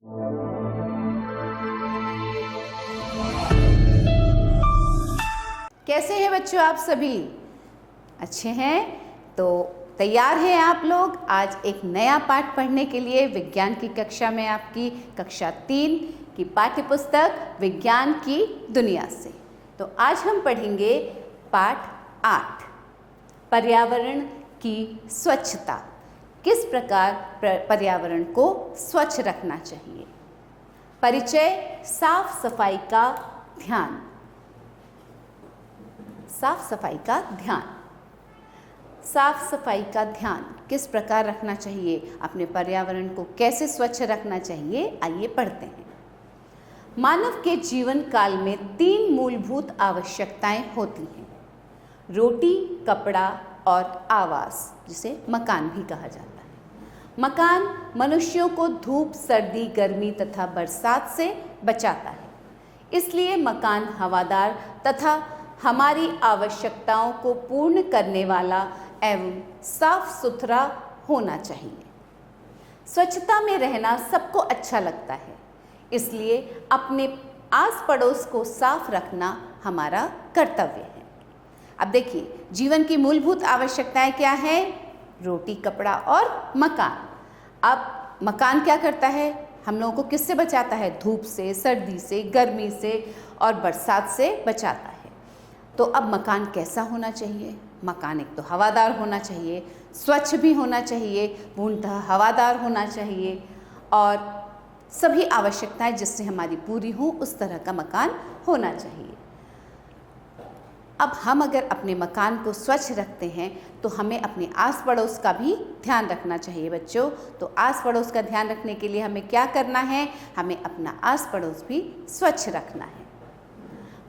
कैसे हैं बच्चों आप सभी? अच्छे हैं? तो तैयार हैं आप लोग आज एक नया पाठ पढ़ने के लिए विज्ञान की कक्षा में, आपकी कक्षा 3 की पाठ्य पुस्तक विज्ञान की दुनिया से। तो आज हम पढ़ेंगे पाठ 8, पर्यावरण की स्वच्छता। किस प्रकार पर्यावरण को स्वच्छ रखना चाहिए। परिचय, साफ सफाई का ध्यान। साफ सफाई का ध्यान। साफ सफाई का ध्यान किस प्रकार रखना चाहिए, अपने पर्यावरण को कैसे स्वच्छ रखना चाहिए, आइए पढ़ते हैं। मानव के जीवन काल में 3 मूलभूत आवश्यकताएं होती हैं, रोटी, कपड़ा और आवास, जिसे मकान भी कहा जाता है। मकान मनुष्यों को धूप, सर्दी, गर्मी तथा बरसात से बचाता है। इसलिए मकान हवादार तथा हमारी आवश्यकताओं को पूर्ण करने वाला एवं साफ सुथरा होना चाहिए। स्वच्छता में रहना सबको अच्छा लगता है, इसलिए अपने आस पड़ोस को साफ रखना हमारा कर्तव्य है। अब देखिए, जीवन की मूलभूत आवश्यकताएं क्या हैं? रोटी, कपड़ा और मकान। अब मकान क्या करता है? हम लोगों को किससे बचाता है? धूप से, सर्दी से, गर्मी से और बरसात से बचाता है। तो अब मकान कैसा होना चाहिए? मकान एक तो हवादार होना चाहिए, स्वच्छ भी होना चाहिए, पूर्णतः हवादार होना चाहिए और सभी आवश्यकताएं जिससे हमारी पूरी हो उस तरह का मकान होना चाहिए। अब हम अगर अपने मकान को स्वच्छ रखते हैं तो हमें अपने आस पड़ोस का भी ध्यान रखना चाहिए बच्चों। तो आस पड़ोस का ध्यान रखने के लिए हमें क्या करना है? हमें अपना आस पड़ोस भी स्वच्छ रखना है।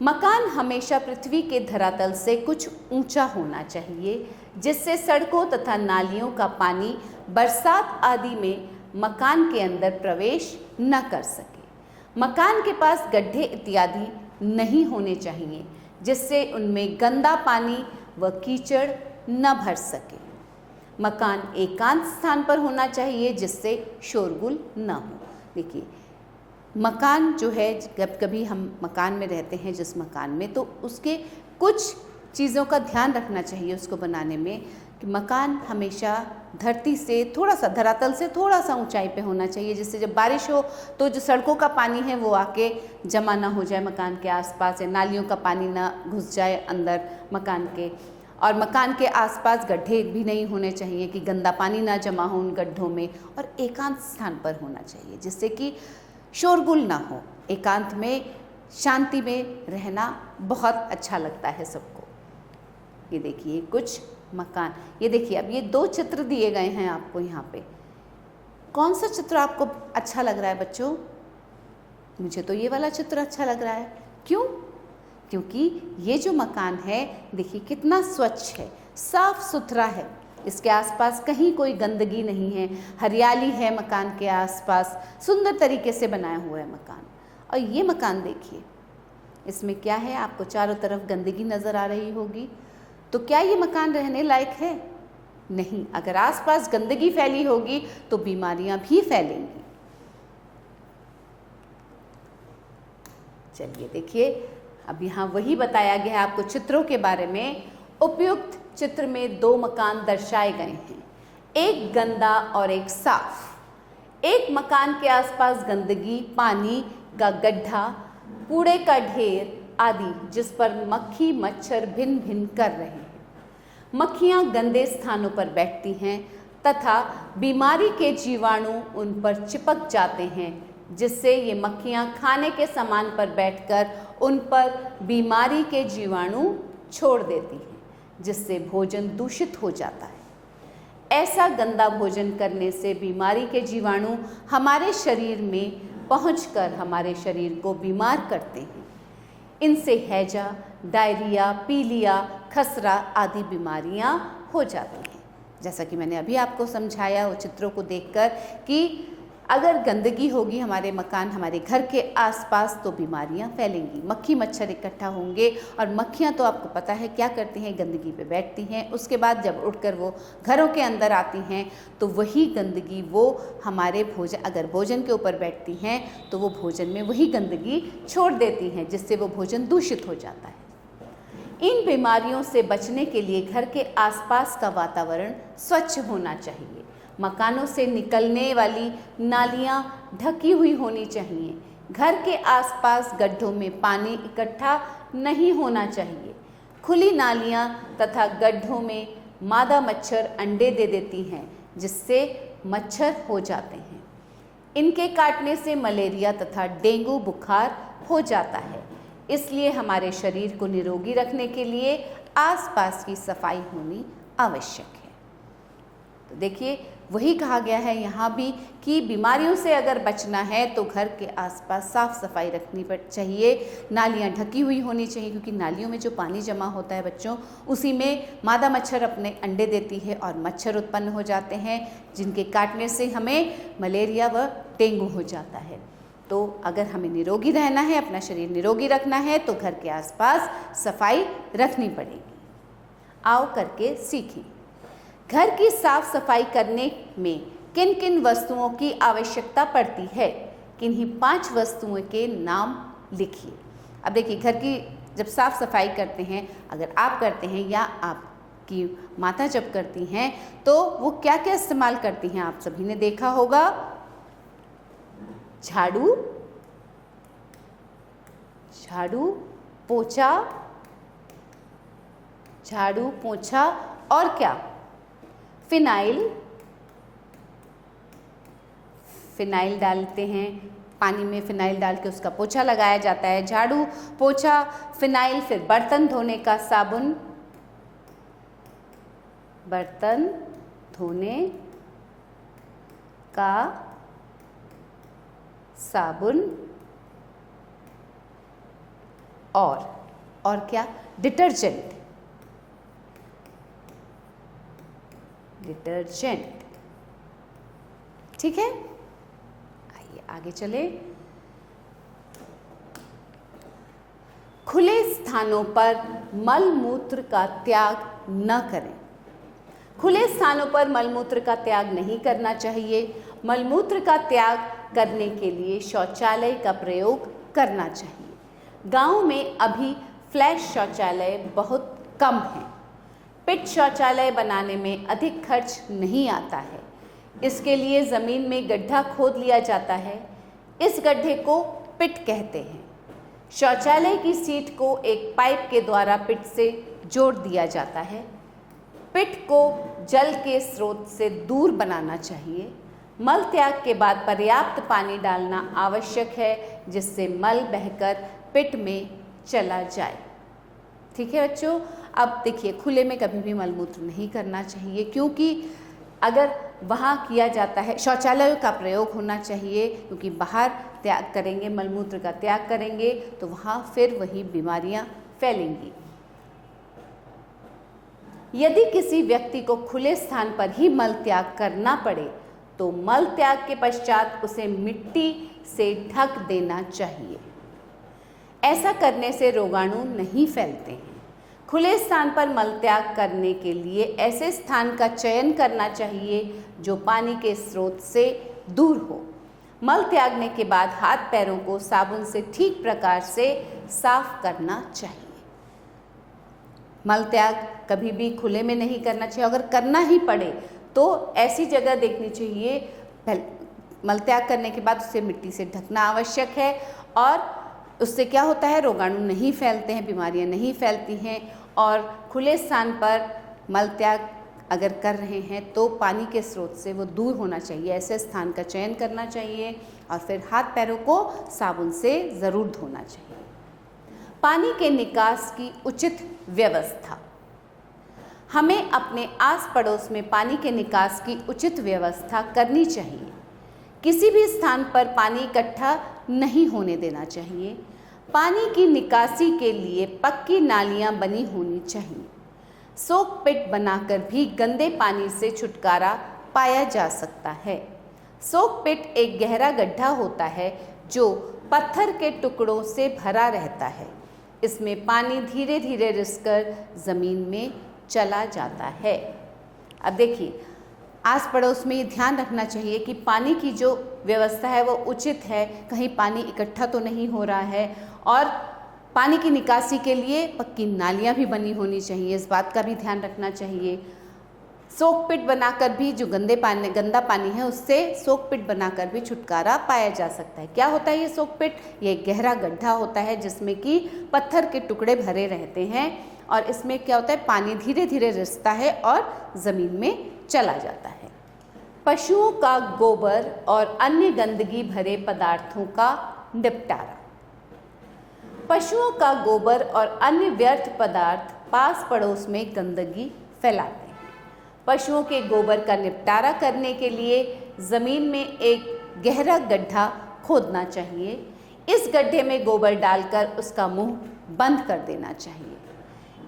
मकान हमेशा पृथ्वी के धरातल से कुछ ऊंचा होना चाहिए, जिससे सड़कों तथा नालियों का पानी बरसात आदि में मकान के अंदर प्रवेश न कर सके। मकान के पास गड्ढे इत्यादि नहीं होने चाहिए, जिससे उनमें गंदा पानी व कीचड़ न भर सके। मकान एकांत स्थान पर होना चाहिए, जिससे शोरगुल न हो। देखिए, मकान जो है, जब कभी हम मकान में रहते हैं जिस मकान में, तो उसके कुछ चीज़ों का ध्यान रखना चाहिए उसको बनाने में, कि मकान हमेशा धरती से थोड़ा सा, धरातल से थोड़ा सा ऊंचाई पे होना चाहिए, जिससे जब बारिश हो तो जो सड़कों का पानी है वो आके जमा ना हो जाए मकान के आसपास, या नालियों का पानी ना घुस जाए अंदर मकान के। और मकान के आसपास गड्ढे भी नहीं होने चाहिए कि गंदा पानी ना जमा हो उन गड्ढों में, और एकांत स्थान पर होना चाहिए जिससे कि शोरगुल ना हो। एकांत में, शांति में रहना बहुत अच्छा लगता है सबको। ये देखिए कुछ मकान, ये देखिए, अब ये 2 चित्र दिए गए हैं आपको यहाँ पे। कौन सा चित्र आपको अच्छा लग रहा है बच्चों? मुझे तो ये वाला चित्र अच्छा लग रहा है। क्यों? क्योंकि ये जो मकान है, देखिए कितना स्वच्छ है, साफ सुथरा है। इसके आसपास कहीं कोई गंदगी नहीं है, हरियाली है मकान के आसपास, सुंदर तरीके से बनाया हुआ है मकान। और ये मकान देखिए, इसमें क्या है? आपको चारों तरफ गंदगी नज़र आ रही होगी। तो क्या ये मकान रहने लायक है? नहीं। अगर आसपास गंदगी फैली होगी तो बीमारियां भी फैलेंगी। चलिए देखिए, अब यहाँ वही बताया गया है आपको चित्रों के बारे में। उपयुक्त चित्र में 2 मकान दर्शाए गए हैं, एक गंदा और एक साफ। एक मकान के आसपास गंदगी, पानी का गड्ढा, कूड़े का ढेर आदि, जिस पर मक्खी मच्छर भिन भिन कर रहे हैं। मक्खियाँ गंदे स्थानों पर बैठती हैं तथा बीमारी के जीवाणु उन पर चिपक जाते हैं, जिससे ये मक्खियाँ खाने के सामान पर बैठकर उन पर बीमारी के जीवाणु छोड़ देती हैं, जिससे भोजन दूषित हो जाता है। ऐसा गंदा भोजन करने से बीमारी के जीवाणु हमारे शरीर में पहुंचकर हमारे शरीर को बीमार करते हैं। इनसे हैजा, डायरिया, पीलिया, खसरा आदि बीमारियां हो जाती हैं। जैसा कि मैंने अभी आपको समझाया वो चित्रों को देखकर कि अगर गंदगी होगी हमारे मकान, हमारे घर के आसपास, तो बीमारियां फैलेंगी, मक्खी मच्छर इकट्ठा होंगे। और मक्खियां तो आपको पता है क्या करती हैं, गंदगी पे बैठती हैं, उसके बाद जब उठकर वो घरों के अंदर आती हैं तो वही गंदगी वो हमारे भोजन, अगर भोजन के ऊपर बैठती हैं तो वो भोजन में वही गंदगी छोड़ देती हैं, जिससे वो भोजन दूषित हो जाता है। इन बीमारियों से बचने के लिए घर के आसपास का वातावरण स्वच्छ होना चाहिए। मकानों से निकलने वाली नालियां ढकी हुई होनी चाहिए। घर के आसपास गड्ढों में पानी इकट्ठा नहीं होना चाहिए। खुली नालियां तथा गड्ढों में मादा मच्छर अंडे दे देती हैं, जिससे मच्छर हो जाते हैं। इनके काटने से मलेरिया तथा डेंगू बुखार हो जाता है। इसलिए हमारे शरीर को निरोगी रखने के लिए आसपास की सफाई होनी आवश्यक है। तो देखिए, वही कहा गया है यहाँ भी कि बीमारियों से अगर बचना है तो घर के आसपास साफ सफाई रखनी चाहिए, नालियाँ ढकी हुई होनी चाहिए, क्योंकि नालियों में जो पानी जमा होता है बच्चों, उसी में मादा मच्छर अपने अंडे देती है और मच्छर उत्पन्न हो जाते हैं, जिनके काटने से हमें मलेरिया व डेंगू हो जाता है। तो अगर हमें निरोगी रहना है, अपना शरीर निरोगी रखना है, तो घर के आसपास सफाई रखनी पड़ेगी। आओ करके सीखें। घर की साफ सफाई करने में किन किन वस्तुओं की आवश्यकता पड़ती है? किन्हीं 5 वस्तुओं के नाम लिखिए। अब देखिए, घर की जब साफ सफाई करते हैं, अगर आप करते हैं या आपकी माता जब करती हैं, तो वो क्या क्या इस्तेमाल करती हैं? आप सभी ने देखा होगा, झाड़ू, पोछा, झाड़ू पोछा और क्या? फिनाइल डालते हैं, पानी में फिनाइल डाल के उसका पोछा लगाया जाता है। झाड़ू, पोछा, फिनाइल, फिर बर्तन धोने का साबुन, बर्तन धोने का साबुन और क्या? डिटर्जेंट। ठीक है, आइए आगे चले। खुले स्थानों पर मल मूत्र का त्याग न करें। खुले स्थानों पर मलमूत्र का त्याग नहीं करना चाहिए। मलमूत्र का त्याग करने के लिए शौचालय का प्रयोग करना चाहिए। गांव में अभी फ्लैश शौचालय बहुत कम हैं। पिट शौचालय बनाने में अधिक खर्च नहीं आता है। इसके लिए ज़मीन में गड्ढा खोद लिया जाता है। इस गड्ढे को पिट कहते हैं। शौचालय की सीट को एक पाइप के द्वारा पिट से जोड़ दिया जाता है। पिट को जल के स्रोत से दूर बनाना चाहिए। मल त्याग के बाद पर्याप्त पानी डालना आवश्यक है, जिससे मल बहकर पिट में चला जाए। ठीक है बच्चों, अब देखिए, खुले में कभी भी मलमूत्र नहीं करना चाहिए, क्योंकि अगर वहाँ किया जाता है, शौचालय का प्रयोग होना चाहिए, क्योंकि बाहर त्याग करेंगे, मलमूत्र का त्याग करेंगे तो वहाँ फिर वही बीमारियाँ फैलेंगी। यदि किसी व्यक्ति को खुले स्थान पर ही मल त्याग करना पड़े तो मल त्याग के पश्चात उसे मिट्टी से ढक देना चाहिए। ऐसा करने से रोगाणु नहीं फैलते हैं। खुले स्थान पर मल त्याग करने के लिए ऐसे स्थान का चयन करना चाहिए जो पानी के स्रोत से दूर हो। मल त्यागने के बाद हाथ पैरों को साबुन से ठीक प्रकार से साफ करना चाहिए। मल त्याग कभी भी खुले में नहीं करना चाहिए। अगर करना ही पड़े तो ऐसी जगह देखनी चाहिए। मल त्याग करने के बाद उसे मिट्टी से ढकना आवश्यक है, और उससे क्या होता है, रोगाणु नहीं फैलते हैं, बीमारियां नहीं फैलती हैं। और खुले स्थान पर मल त्याग अगर कर रहे हैं तो पानी के स्रोत से वो दूर होना चाहिए। ऐसे स्थान का चयन करना चाहिए और फिर हाथ पैरों को साबुन से ज़रूर धोना चाहिए। पानी के निकास की उचित व्यवस्था। हमें अपने आस पड़ोस में पानी के निकास की उचित व्यवस्था करनी चाहिए। किसी भी स्थान पर पानी इकट्ठा नहीं होने देना चाहिए। पानी की निकासी के लिए पक्की नालियां बनी होनी चाहिए। सोक पिट बनाकर भी गंदे पानी से छुटकारा पाया जा सकता है। सोक पिट एक गहरा गड्ढा होता है जो पत्थर के टुकड़ों से भरा रहता है। इसमें पानी धीरे धीरे रिसकर ज़मीन में चला जाता है। अब देखिए, आस पड़ोस में ये ध्यान रखना चाहिए कि पानी की जो व्यवस्था है वो उचित है, कहीं पानी इकट्ठा तो नहीं हो रहा है, और पानी की निकासी के लिए पक्की नालियाँ भी बनी होनी चाहिए, इस बात का भी ध्यान रखना चाहिए। सोक पिट बनाकर भी जो गंदा पानी है उससे सोक पिट बनाकर भी छुटकारा पाया जा सकता है। क्या होता है ये सोक पिट? ये गहरा गड्ढा होता है जिसमें कि पत्थर के टुकड़े भरे रहते हैं, और इसमें क्या होता है, पानी धीरे धीरे रिसता है और ज़मीन में चला जाता है। पशुओं का गोबर और अन्य गंदगी भरे पदार्थों का निपटारा। पशुओं का गोबर और अन्य व्यर्थ पदार्थ पास पड़ोस में गंदगी फैलाते हैं। पशुओं के गोबर का निपटारा करने के लिए ज़मीन में एक गहरा गड्ढा खोदना चाहिए। इस गड्ढे में गोबर डालकर उसका मुंह बंद कर देना चाहिए।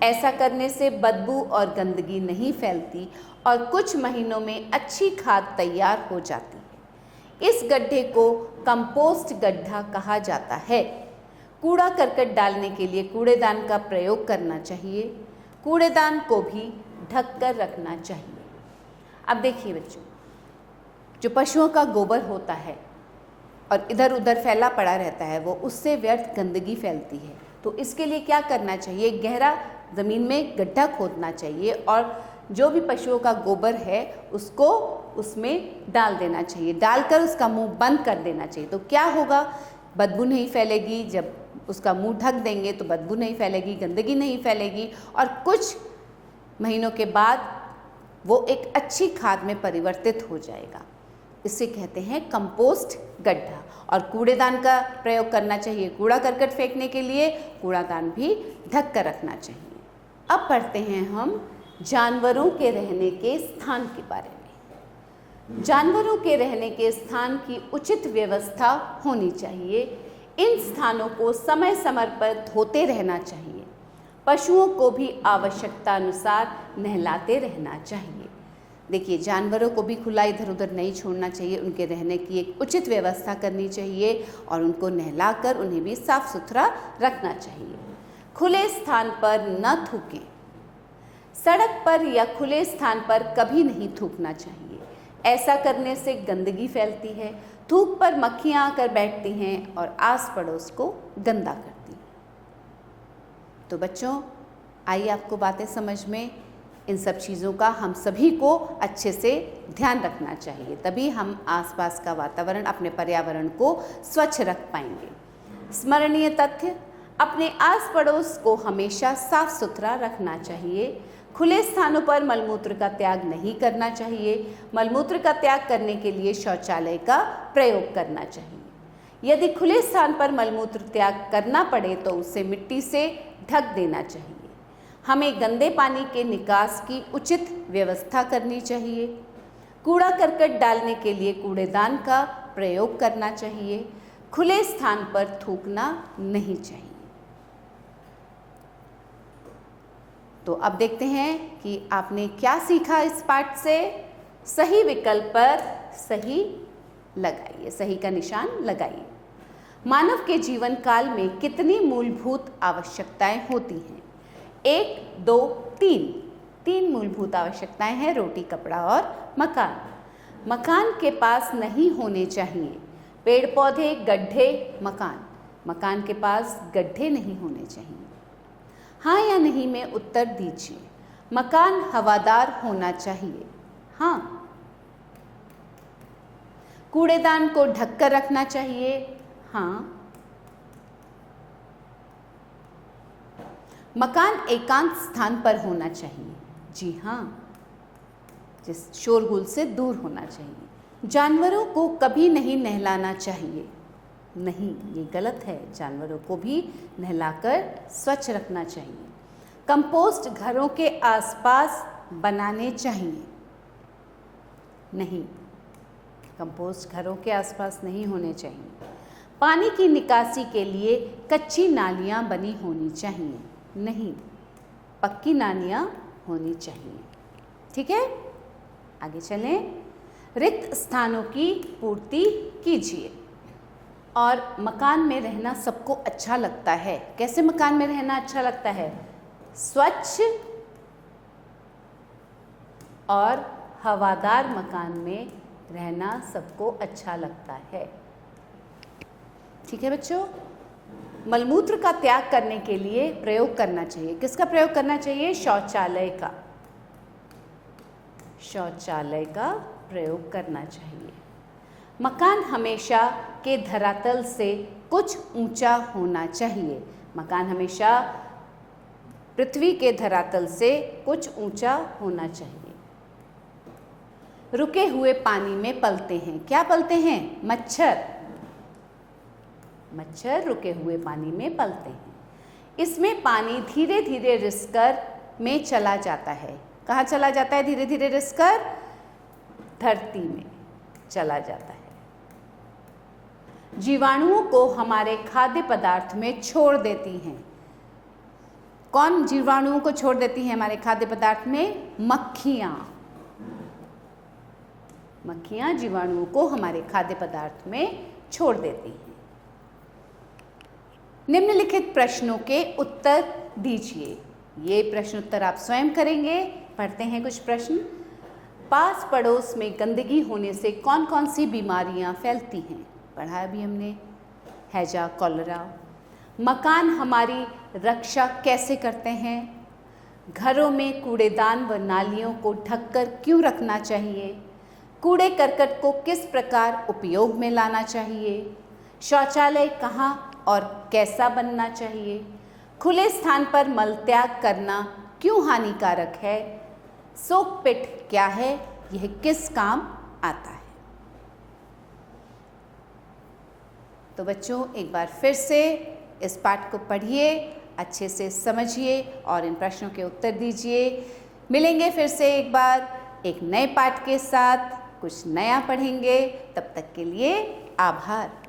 ऐसा करने से बदबू और गंदगी नहीं फैलती और कुछ महीनों में अच्छी खाद तैयार हो जाती है। इस गड्ढे को कंपोस्ट गड्ढा कहा जाता है। कूड़ा करकट डालने के लिए कूड़ेदान का प्रयोग करना चाहिए। कूड़ेदान को भी ढक कर रखना चाहिए। अब देखिए बच्चों, जो पशुओं का गोबर होता है और इधर उधर फैला पड़ा रहता है, वो उससे व्यर्थ गंदगी फैलती है। तो इसके लिए क्या करना चाहिए? गहरा ज़मीन में गड्ढा खोदना चाहिए और जो भी पशुओं का गोबर है उसको उसमें डाल देना चाहिए। डालकर उसका मुंह बंद कर देना चाहिए। तो क्या होगा? बदबू नहीं फैलेगी। जब उसका मुंह ढक देंगे तो बदबू नहीं फैलेगी, गंदगी नहीं फैलेगी, और कुछ महीनों के बाद वो एक अच्छी खाद में परिवर्तित हो जाएगा। इसे कहते हैं कंपोस्ट गड्ढा। और कूड़ेदान का प्रयोग करना चाहिए। कूड़ा करकट फेंकने के लिए कूड़ादान भी ढक कर रखना चाहिए। अब पढ़ते हैं हम जानवरों के रहने के स्थान के बारे में। जानवरों के रहने के स्थान की उचित व्यवस्था होनी चाहिए। इन स्थानों को समय समय पर धोते रहना चाहिए। पशुओं को भी आवश्यकता अनुसार नहलाते रहना चाहिए। देखिए, जानवरों को भी खुला इधर उधर नहीं छोड़ना चाहिए। उनके रहने की एक उचित व्यवस्था करनी चाहिए और उनको नहलाकर उन्हें भी साफ सुथरा रखना चाहिए। खुले स्थान पर न थूकें। सड़क पर या खुले स्थान पर कभी नहीं थूकना चाहिए। ऐसा करने से गंदगी फैलती है। थूक पर मक्खियाँ आकर बैठती हैं और आस पड़ोस को गंदा करती हैं। तो बच्चों, आइए आपको बातें समझ में। इन सब चीज़ों का हम सभी को अच्छे से ध्यान रखना चाहिए, तभी हम आसपास का वातावरण, अपने पर्यावरण को स्वच्छ रख पाएंगे। स्मरणीय तथ्य: अपने आस पड़ोस को हमेशा साफ सुथरा रखना चाहिए। खुले स्थानों पर मलमूत्र का त्याग नहीं करना चाहिए। मलमूत्र का त्याग करने के लिए शौचालय का प्रयोग करना चाहिए। यदि खुले स्थान पर मलमूत्र त्याग करना पड़े तो उसे मिट्टी से ढक देना चाहिए। हमें गंदे पानी के निकास की उचित व्यवस्था करनी चाहिए। कूड़ा करकट डालने के लिए कूड़ेदान का प्रयोग करना चाहिए। खुले स्थान पर थूकना नहीं चाहिए। तो अब देखते हैं कि आपने क्या सीखा इस पाठ से। सही विकल्प पर सही लगाइए, सही का निशान लगाइए। मानव के जीवन काल में कितनी मूलभूत आवश्यकताएं होती हैं? 1, 2, 3। 3 मूलभूत आवश्यकताएं हैं: रोटी, कपड़ा और मकान। मकान के पास नहीं होने चाहिए पेड़ पौधे, गड्ढे, मकान। मकान के पास गड्ढे नहीं होने चाहिए। हाँ या नहीं में उत्तर दीजिए। मकान हवादार होना चाहिए। हाँ। कूड़ेदान को ढककर रखना चाहिए। हाँ। मकान एकांत स्थान पर होना चाहिए। जी हाँ, जिस शोरगुल से दूर होना चाहिए। जानवरों को कभी नहीं नहलाना चाहिए। नहीं, ये गलत है। जानवरों को भी नहलाकर स्वच्छ रखना चाहिए। कंपोस्ट घरों के आसपास बनाने चाहिए। नहीं, कंपोस्ट घरों के आसपास नहीं होने चाहिए। पानी की निकासी के लिए कच्ची नालियाँ बनी होनी चाहिए। नहीं, पक्की नालियाँ होनी चाहिए। ठीक है, आगे चलें। रिक्त स्थानों की पूर्ति कीजिए। और मकान में रहना सबको अच्छा लगता है। कैसे मकान में रहना अच्छा लगता है? स्वच्छ और हवादार मकान में रहना सबको अच्छा लगता है। ठीक है बच्चों, मलमूत्र का त्याग करने के लिए प्रयोग करना चाहिए। किसका प्रयोग करना चाहिए? शौचालय का। शौचालय का प्रयोग करना चाहिए। मकान हमेशा के धरातल से कुछ ऊंचा होना चाहिए। मकान हमेशा पृथ्वी के धरातल से कुछ ऊंचा होना चाहिए। रुके हुए पानी में पलते हैं। क्या पलते हैं? मच्छर। मच्छर रुके हुए पानी में पलते हैं। इसमें पानी धीरे धीरे रिसकर में चला जाता है। कहाँ चला जाता है? धीरे धीरे रिसकर धरती में चला जाता है। जीवाणुओं को हमारे खाद्य पदार्थ में छोड़ देती हैं। कौन जीवाणुओं को छोड़ देती हैं हमारे खाद्य पदार्थ में? मक्खियाँ। मक्खियाँ जीवाणुओं को हमारे खाद्य पदार्थ में छोड़ देती हैं। निम्नलिखित प्रश्नों के उत्तर दीजिए। ये प्रश्न उत्तर आप स्वयं करेंगे। पढ़ते हैं कुछ प्रश्न। पास पड़ोस में गंदगी होने से कौन कौन सी बीमारियां फैलती हैं? पढ़ा अभी हमने। हैजा, कॉलरा। मकान हमारी रक्षा कैसे करते हैं? घरों में कूड़ेदान व नालियों को ढककर क्यों रखना चाहिए? कूड़े करकट को किस प्रकार उपयोग में लाना चाहिए? शौचालय कहाँ और कैसा बनना चाहिए? खुले स्थान पर मल त्याग करना क्यों हानिकारक है? सोक पिट क्या है? यह किस काम आता है? तो बच्चों, एक बार फिर से इस पाठ को पढ़िए, अच्छे से समझिए और इन प्रश्नों के उत्तर दीजिए। मिलेंगे फिर से एक बार एक नए पाठ के साथ, कुछ नया पढ़ेंगे। तब तक के लिए आभार।